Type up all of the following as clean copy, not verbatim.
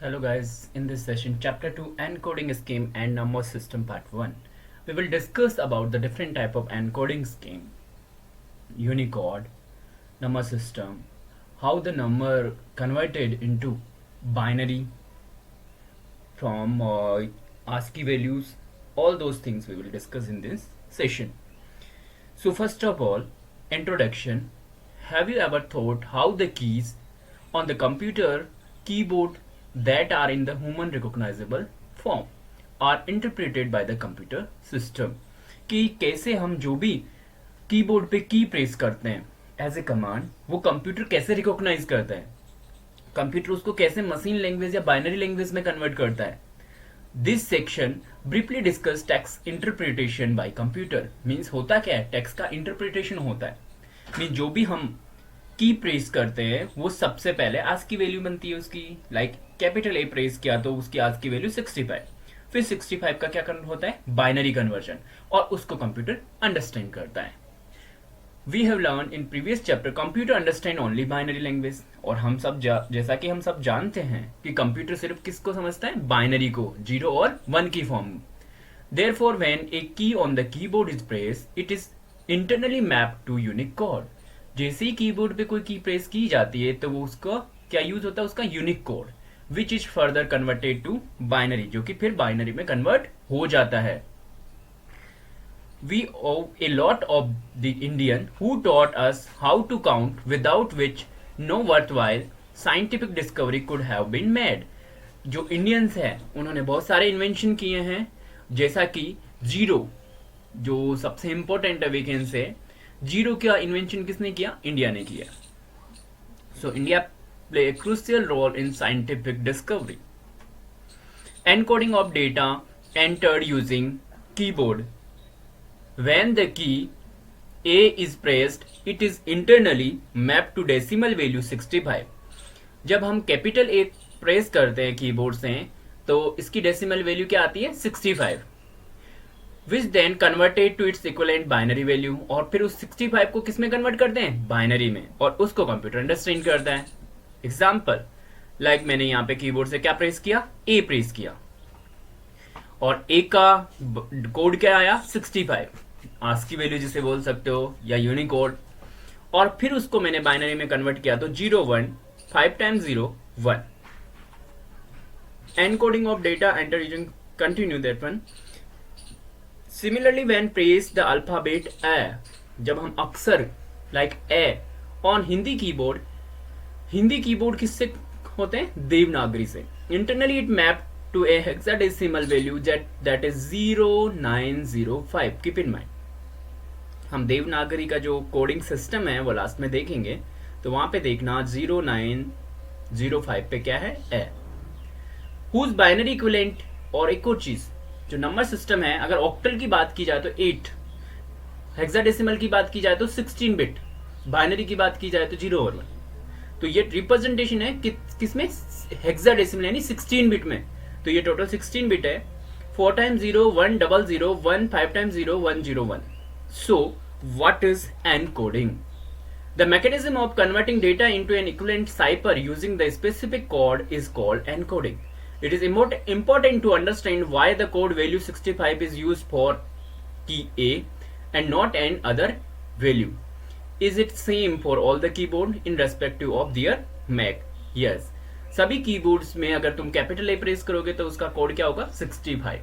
Hello guys, in this session chapter 2 encoding scheme and number system part 1 we will discuss about the different type of encoding scheme, Unicode, number system, how the number converted into binary from ASCII values, all those things we will discuss in this session. So first of all, introduction. Have you ever thought how the keys on the computer keyboard that are in the human recognizable form are interpreted by the computer system? कि कैसे हम जो भी keyboard पे की press करते हैं as a command, वो कंप्यूटर कैसे रिकॉग्नाइज करता है, कंप्यूटर उसको कैसे मशीन लैंग्वेज या बाइनरी लैंग्वेज में कन्वर्ट करता है. This section briefly discuss text interpretation bye computer. Means होता क्या है, टेक्स्ट का इंटरप्रिटेशन होता है. मीन जो भी हम की प्रेस करते हैं वो सबसे पहले आज की वैल्यू बनती है उसकी. लाइक कैपिटल ए प्रेस किया तो उसकी आज की वैल्यू 65. फिर 65 का क्या कन्वर्ट होता है, बाइनरी कन्वर्जन, और उसको कंप्यूटर अंडरस्टैंड करता है. We have learn in previous chapter computer understand only binary language. और हम सब जैसा कि हम सब जानते हैं कि कंप्यूटर सिर्फ किसको समझता है, बाइनरी को, 0 और 1 की form. Therefore when a key on the keyboard is press it is internally mapped to unique code. जैसे ही कीबोर्ड पे कोई की प्रेस की जाती है तो वो उसका क्या यूज होता है, उसका unique code, which is further converted to binary, जो कि फिर बाइनरी में कन्वर्ट हो जाता है. We owe a lot of the Indian who taught us how to count, without which no worthwhile scientific discovery could have been made. जो Indians हैं उन्होंने बहुत सारे इन्वेंशन किए हैं, जैसा कि जीरो, जो सबसे इंपॉर्टेंट है वीकेंड से. जीरो का इन्वेंशन किसने किया, इंडिया ने किया. So India play a crucial role in scientific discovery. Encoding of data entered using keyboard. When the key A is pressed, it is internally mapped to decimal value 65. जब हम capital A press करते हैं keyboard से तो इसकी decimal value क्या आती है, 65, which then converted to its equivalent binary value. और फिर उस 65 को किस में कन्वर्ट करते हैं, बाइनरी में, और उसको कंप्यूटर अंडरस्टैंड करता है. एग्जाम्पल, लाइक मैंने यहाँ पे कीबोर्ड से क्या प्रेस किया, A प्रेस किया, और A का कोड क्या आया, 65, आस्की वैल्यू जिसे बोल सकते हो या यूनिकोड. और फिर उसको मैंने बाइनरी में कन्वर्ट किया तो 0 1, 5 times 0 1. Encoding of data enter using, continue that one. Similarly when press the alphabet ए, जब हम अक्सर like a on Hindi keyboard किससे होते हैं, देवनागरी से. Internally it map to a hexadecimal value that is 0905. Keep in mind, हम देवनागरी का जो कोडिंग सिस्टम है वो लास्ट में देखेंगे, तो वहां पे देखना 0905 पे क्या है, ए. whose binary equivalent, और एक और चीज, जो नंबर सिस्टम है, अगर ऑक्टल की बात की जाए तो 8, हेक्साडेसिमल की बात की जाए तो 16 बिट, बाइनरी की बात की जाए तो 0 और 1. तो ये रिप्रेजेंटेशन है किसमें, हेक्साडेसिमल यानी 16 बिट में. तो ये टोटल 16 बिट है. 4 times 0 1 0 0 1, 5 times 0 1 0 1. So what is encoding? The mechanism of converting data into an equivalent cipher using the specific code is called encoding. It is important to understand why the code value 65 is used for key A and not any other value. Is it same for all the keyboard in respective of their Mac? Yes. सभी keyboards में अगर तुम capital A press करोगे तो उसका code क्या होगा, 65.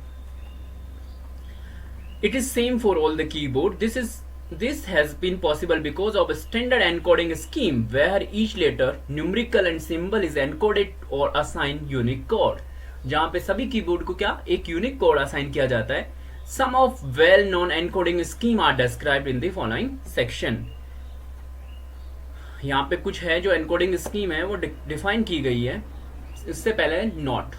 It is same for all the keyboard. This has been possible because of standard encoding scheme where each letter, numerical and symbol is encoded और असाइन यूनिक कोड. जहां पे सभी keyboard को क्या, एक यूनिक कोड असाइन किया जाता है. Some of well known encoding scheme are described in the following section. यहाँ पे कुछ है जो एनकोडिंग स्कीम है वो डिफाइन की गई है. इससे पहले note.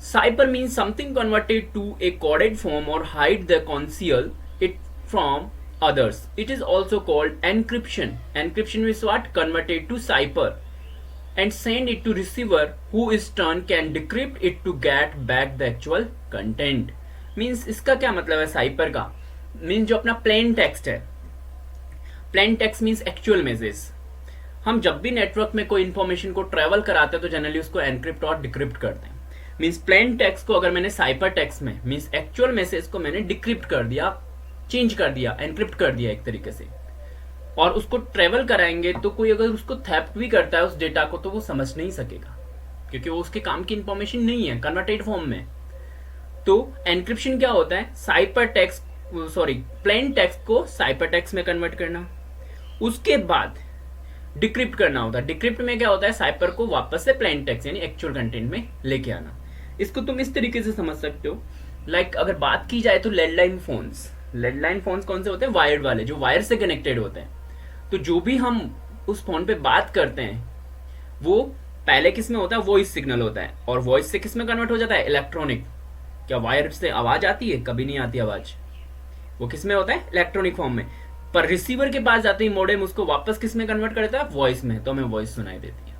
Cipher means something converted to a coded form और hide the conceal it from others. It is also called encryption. Encryption means what, converted to cipher and send it to receiver who is turn can decrypt it to get back the actual content. Means इसका क्या मतलब है, cipher का means जो अपना plain text है, plain text means actual message, हम जब भी नेटवर्क में कोई इंफॉर्मेशन को ट्रेवल कराते हैं तो जनरली उसको एनक्रिप्ट और डिक्रिप्ट करते हैं। मीन्स प्लेन टेक्स्ट को अगर मैंने साइपर टेक्स्ट में, मीन्स एक्चुअल मैसेज को मैंने डिक्रिप्ट कर दिया, चेंज कर दिया, एनक्रिप्ट कर दिया एक तरीके से, और उसको ट्रेवल कराएंगे तो कोई अगर उसको थेफ्ट भी करता है उस डेटा को तो वो समझ नहीं सकेगा, क्योंकि वो उसके काम की इंफॉर्मेशन नहीं है कन्वर्टेड फॉर्म में। तो एनक्रिप्शन क्या होता है, साइपर टेक्स्ट प्लेन टेक्स्ट को साइपर टेक्स्ट में कन्वर्ट करना, उसके बाद डिक्रिप्ट करना होता है। डिक्रिप्ट में क्या होता है, साइपर को वापस से प्लेन टेक्स्ट यानी एक्चुअल कंटेंट में लेके आना। इसको तुम इस तरीके से समझ सकते हो, लाइक अगर बात की जाए तो लैंडलाइन फोन्स कौन से होते हैं, वायर्ड वाले, जो वायर से कनेक्टेड होते हैं। तो जो भी हम उस फोन पे बात करते हैं वो पहले किस में होता है, वॉइस सिग्नल होता है, और वॉइस से किस में कन्वर्ट हो जाता है, इलेक्ट्रॉनिक। क्या वायर से आवाज आती है, कभी नहीं आती आवाज, वो किस में होता है, इलेक्ट्रॉनिक फॉर्म में। पर रिसीवर के पास जाते ही मॉडेम उसको वापस किस में कन्वर्ट करता है, वॉइस में, तो हमें वॉइस सुनाई देती है।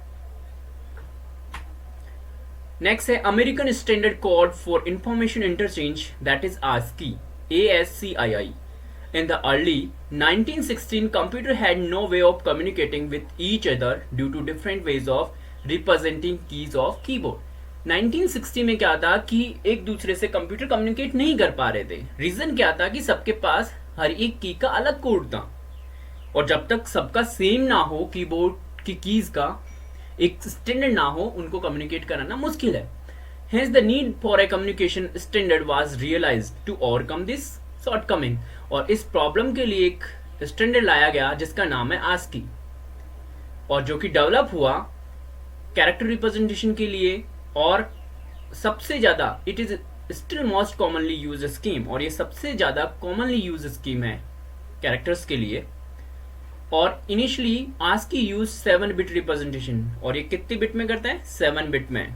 नेक्स्ट है American standard code for information interchange, that is ASCII, ASCII. In the early 1916, computer had no way of communicating with each other due to different ways of representing keys of keyboard. 1960 में क्या था कि एक दूसरे से computer communicate नहीं कर पा रहे थे। रीजन क्या था कि सबके पास हर एक की का अलग कोड था, और जब तक सबका सेम ना हो, कीबोर्ड की कीज का एक स्टैंडर्ड ना हो, उनको कम्युनिकेट कराना मुश्किल है। Hence the need for a communication standard was realized to overcome this shortcoming. और इस प्रॉब्लम के लिए एक स्टैंडर्ड लाया गया जिसका नाम है ASCII, और जो कि डेवलप हुआ कैरेक्टर रिप्रेजेंटेशन के लिए, और सबसे ज्यादा it is still most commonly use scheme, और ये सबसे ज्यादा कॉमनली यूज स्कीम है कैरेक्टर्स के लिए। और initially ASCII use 7 bit representation, और ये कितने बिट में करता है, 7 बिट में।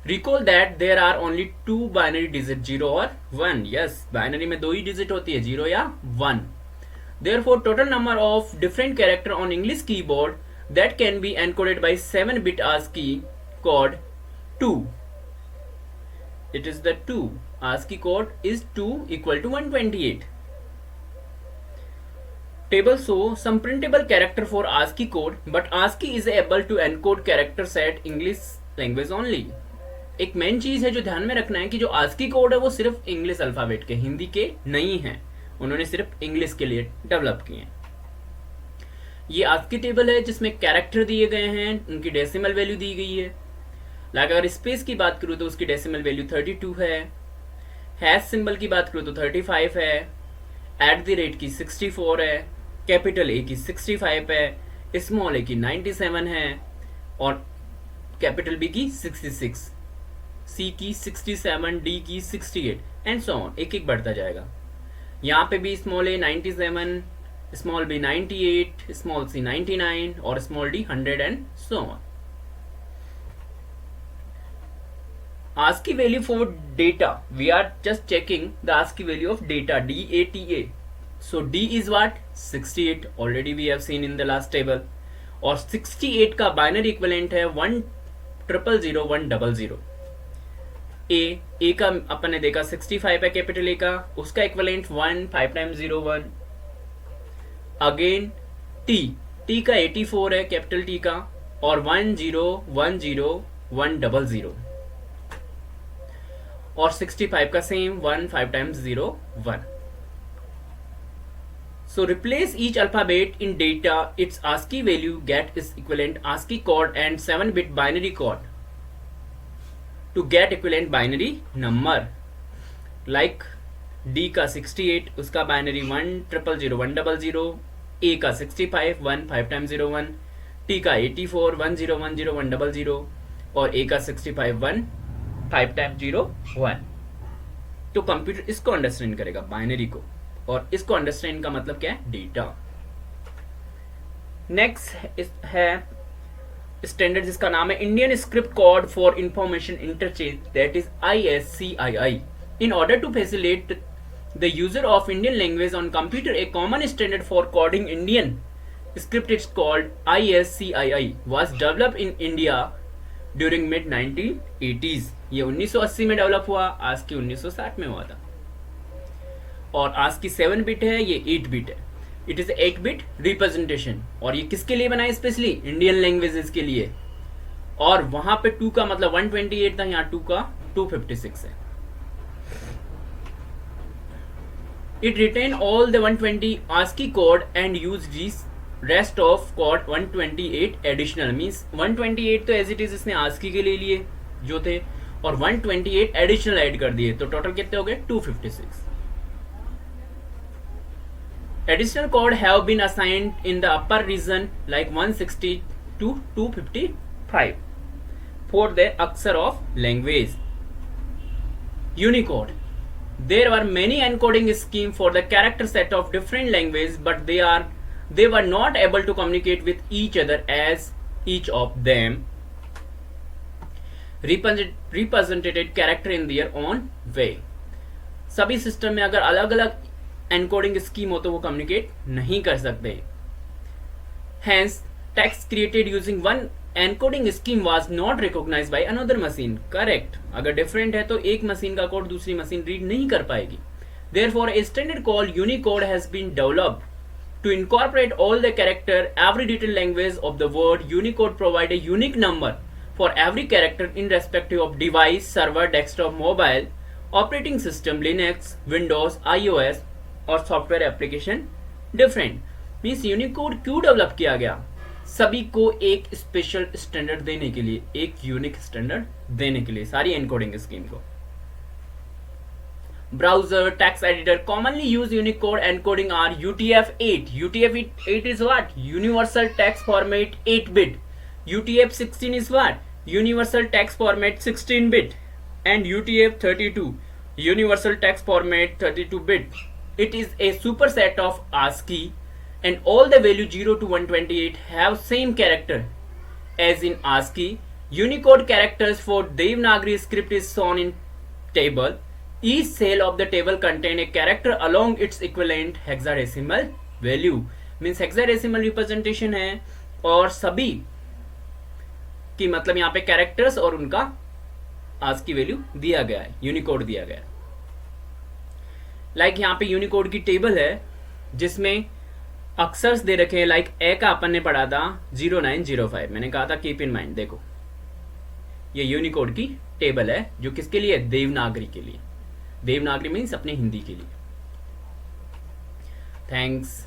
Recall that there are only 2 binary digits, 0 और 1. Yes, binary में 2 ही digit होती है, 0 या 1. Therefore, total number of different character on English keyboard that can be encoded by 7-bit ASCII code 2. It is the 2. ASCII code is 2 equal to 128. Table show some printable character for ASCII code, but ASCII is able to encode characters at English language only. एक main चीज है जो ध्यान में रखना है कि जो ASCII कोड है वो सिर्फ इंग्लिश अल्फाबेट के, हिंदी के नहीं है, उन्होंने सिर्फ इंग्लिश के लिए डेवलप किए हैं। ये ASCII टेबल है जिसमें कैरेक्टर दिए गए हैं, उनकी डेसिमल वैल्यू दी गई है। लाइक अगर स्पेस की बात करूँ तो उसकी डेसिमल वैल्यू 32 है, हैश सिंबल की बात करूँ तो 35 है, एट द रेट की 64 है, कैपिटल ए की 65 है, स्मॉल ए की 97 है, और कैपिटल बी की 66, सी की 67, डी की 68 एंड सो ऑन, एक एक बढ़ता जाएगा। यहाँ पे भी स्मॉल ए 97, स्मॉल बी 98, स्मॉल सी 99 और small D 100 and so on. ASCII value for data, we are just checking the ASCII value of data, DATA. So D is what, 68, already we have seen in the last table, और 68 का binary equivalent है 1000100। ए का अपन ने देखा 65 है capital A का, उसका equivalent 1 5 times 0 1। Again T का 84 है कैपिटल टी का, और 1010100, और 65 का same 1 5 times 0 1। So replace each alphabet in data, its ASCII value get its equivalent ASCII code and 7-bit binary code to get equivalent binary number. Like D का 68, उसका binary 1000100, A का 65 1 5 times 0 1, T का 84 1010100, और A का 65 1 5 times 0 1। तो computer इसको understand करेगा, binary को, और इसको अंडरस्टैंड का मतलब क्या है, डेटा। नेक्स्ट है स्टैंडर्ड जिसका नाम है Indian script code for information interchange, that is ISCII. In order to facilitate the user of Indian language on computer, a common standard for coding Indian script is called ISCII was developed in India during mid 1980s. ये 1980 में develop हुआ, ASCII 1960 में हुआ था। और ASCII 7 bit है, ये 8 bit है। इट इज 8 बिट रिप्रेजेंटेशन, और ये किसके लिए बनाए? स्पेशली इंडियन लैंग्वेजेस के लिए। और वहां पे 2 का मतलब 128 था, यहाँ 2 का 256 है। It retained all the 120 ASCII code and used this rest of code 128 additional, means 128 तो as it is इसने ASCII के लिए लिए जो थे, और 128 एडिशनल ऐड कर दिए, तो टोटल कितने हो गए? 256। Additional code have been assigned in the upper region like 160 to 255 for the अक्षर of language. Unicode. There were many encoding schemes for the character set of different languages, but they were not able to communicate with each other as each of them represented character in their own way. सभी system में अगर अलग अलग encoding scheme हो तो वो communicate नहीं कर सकते। Hence, text created using one encoding scheme was not recognized by another machine. Correct. अगर डिफरेंट है तो एक मशीन का कोड दूसरी मशीन रीड नहीं कर पाएगी। Therefore, a standard called Unicode has been developed to incorporate all the character, every detailed language of the word. Unicode provide a unique number for every character in respective of device, server, desktop, mobile, operating system, Linux, Windows, iOS और software application different. Means Unicode क्यों develop किया गया? सभी को एक special standard देने के लिए, एक यूनिक स्टैंडर्ड देने के लिए, सारी एनकोडिंग स्कीम को। Browser, text editor commonly use Unicode encoding are UTF-8. UTF-8 is what? Universal Text Format 8-bit. UTF-16 is what? Universal Text Format 16-bit. And UTF-32, Universal Text Format 32-bit. It is a superset of ASCII, and all the values 0 to 128 have same character as in ASCII. Unicode characters for Devanagari script is shown in table. Each cell of the table contain a character along its equivalent hexadecimal value. Means hexadecimal representation है, और सभी की मतलब यहाँ पे characters और उनका ASCII value दिया गया है, यूनिकोड दिया गया है। लाइक यहाँ पे यूनिकोड की टेबल है जिसमें अक्षर्स दे रखे हैं। लाइक ए का अपन ने पढ़ा था 0905, मैंने कहा था कीप इन माइंड। देखो ये यूनिकोड की टेबल है जो किसके लिए? देवनागरी के लिए। देवनागरी मीन्स अपने हिंदी के लिए। थैंक्स।